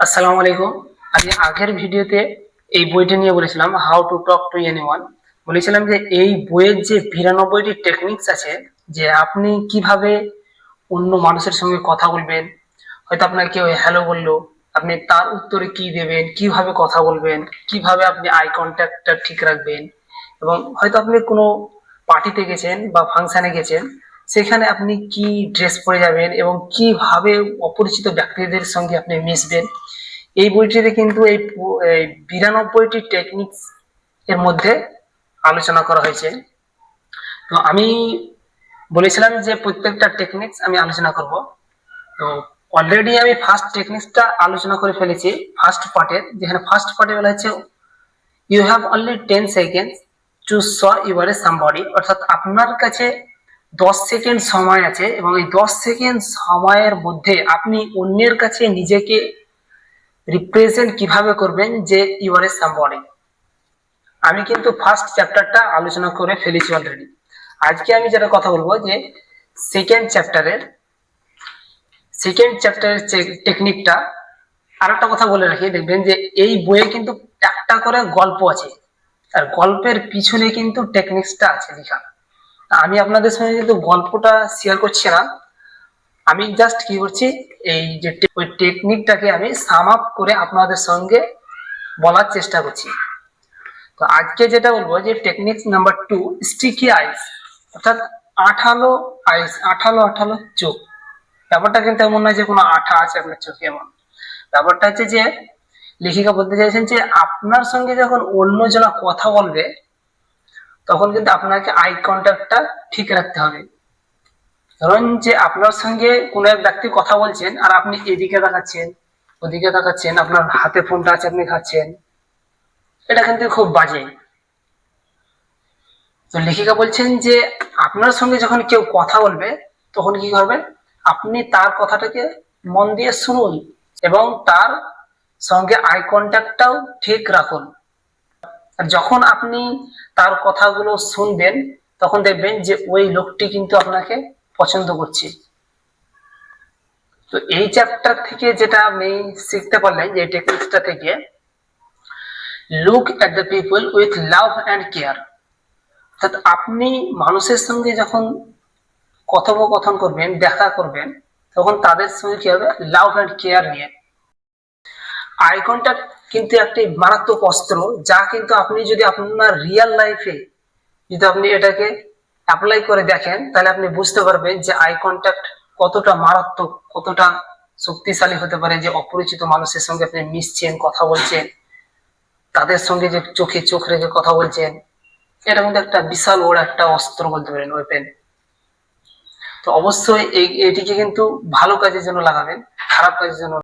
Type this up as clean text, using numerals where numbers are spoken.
আসসালামু আলাইকুম। আমি আগের ভিডিওতে এই বইটা নিয়ে বলেছিলাম how to talk to anyone. বলেছিলাম যে এই বইয়ের যে 92টি টেকনিক্স আছে, যে আপনি কিভাবে অন্য মানুষের সঙ্গে কথা বলবেন। হয়তো আপনার কেউ হ্যালো বললো, আপনি তার উত্তরে কি দেবেন, কিভাবে কথা বলবেন, কিভাবে আপনি আই কন্ট্যাক্টটা ঠিক রাখবেন। এবং হয়তো আপনি কোনো পার্টিতে গেছেন বা ফাংশনে গেছেন, সেখানে আপনি কি ড্রেস পরে যাবেন এবং কিভাবে অপরিচিত ব্যক্তিদের সঙ্গে আপনি মিশবেন। এই বইটিতে কিন্তু এই 92টি টেকনিক্স এর মধ্যে আলোচনা করা হয়েছে। তো আমি বলেছিলাম যে প্রত্যেকটা টেকনিক্স আমি আলোচনা করব। তো অলরেডি আমি ফার্স্ট টেকনিক্সটা আলোচনা করে ফেলেছি ফার্স্ট পার্টে, যেখানে ফার্স্ট পার্টে বলা হচ্ছে you have only 10 seconds to show your a somebody. অর্থাৎ আপনার কাছে 10 সেকেন্ড সময় আছে এবং এই 10 সেকেন্ড সময়ের মধ্যে আপনি অন্যের কাছে নিজেকে রিপ্রেজেন্ট কিভাবে করবেন যে ইউ আর এ সামবডি। আমি কিন্তু ফার্স্ট চ্যাপ্টারটা আলোচনা করে ফেলেছি অলরেডি। আজকে আমি যেটা কথা বলবো যে সেকেন্ড চ্যাপ্টারের টেকনিকটা। আর একটা কথা বলে রাখি, দেখবেন যে এই বইয়ে কিন্তু একটা করে গল্প আছে, আর গল্পের পিছনে কিন্তু টেকনিক্সটা আছে লেখা। আমি আপনাদের সঙ্গে কিন্তু গল্পটা শেয়ার করছি না, আমি জাস্ট কি করছি, এই যে ওই টেকনিকটাকে আমি সাম আপ করে আপনাদের সঙ্গে বলার চেষ্টা করছি। তো আজকে যেটা বলবো যে টেকনিক নাম্বার 2, স্টিকি আইস। অর্থাৎ আঠালো আইস, আঠালো আঠালো চোখ। ব্যাপারটা কিন্তু এমন নয় যে কোনো আঠা আছে আপনার চোখে, এমন ব্যাপারটা হচ্ছে যে লেখিকা বলতে চাইছেন যে আপনার সঙ্গে যখন অন্যজনা কথা বলবে, তখন কিন্তু আপনাকে আই কন্ট্যাক্টটা ঠিক রাখতে হবে। ধরুন যে আপনার সঙ্গে কোনো এক ব্যক্তি কথা বলছেন আর আপনি এদিকে তাকাচ্ছেন, ওদিকে তাকাচ্ছেন, আপনার হাতে ফোনটা আছে, আপনি খাচ্ছেন, এটা কিন্তু খুব বাজে। তো লেখিকা বলছেন যে আপনার সঙ্গে যখন কেউ কথা বলবে, তখন কি করবেন, আপনি তার কথাটাকে মন দিয়ে শুনুন এবং তার সঙ্গে আই কন্ট্যাক্টটাও ঠিক রাখুন। আর যখন আপনি তার কথাগুলো শুনবেন, তখন দেখবেন যে ওই লোকটি কিন্তু আপনাকে পছন্দ করছে। তো এই চ্যাপ্টার থেকে যেটা আপনি শিখতে পারলেন, যে টেকনিক্সটা থেকে, look at the people with love and care. অর্থাৎ আপনি মানুষের সঙ্গে যখন কথোপকথন করবেন, দেখা করবেন, তখন তাদের সঙ্গে কি হবে, লাভ অ্যান্ড কেয়ার নিয়ে। আই কন্ট্যাক্ট কিন্তু একটি মারাত্মক অস্ত্র, যা কিন্তু আপনি যদি আপনার রিয়েল লাইফে যদি আপনি এটাকে অ্যাপ্লাই করে দেখেন, তাহলে আপনি বুঝতে পারবেন যে আই কন্ট্যাক্ট কতটা মারাত্মক, কতটা শক্তিশালী হতে পারে। যে অপরিচিত মানুষের সঙ্গে আপনি মিশছেন, কথা বলছেন, তাদের সঙ্গে যে চোখে চোখ রেখে কথা বলছেন, এটা কিন্তু একটা বিশাল বড় একটা অস্ত্র বলতে পারেন, ওয়েপেন। তো অবশ্যই এটিকে কিন্তু ভালো কাজের জন্য লাগাবেন, খারাপ কাজের জন্য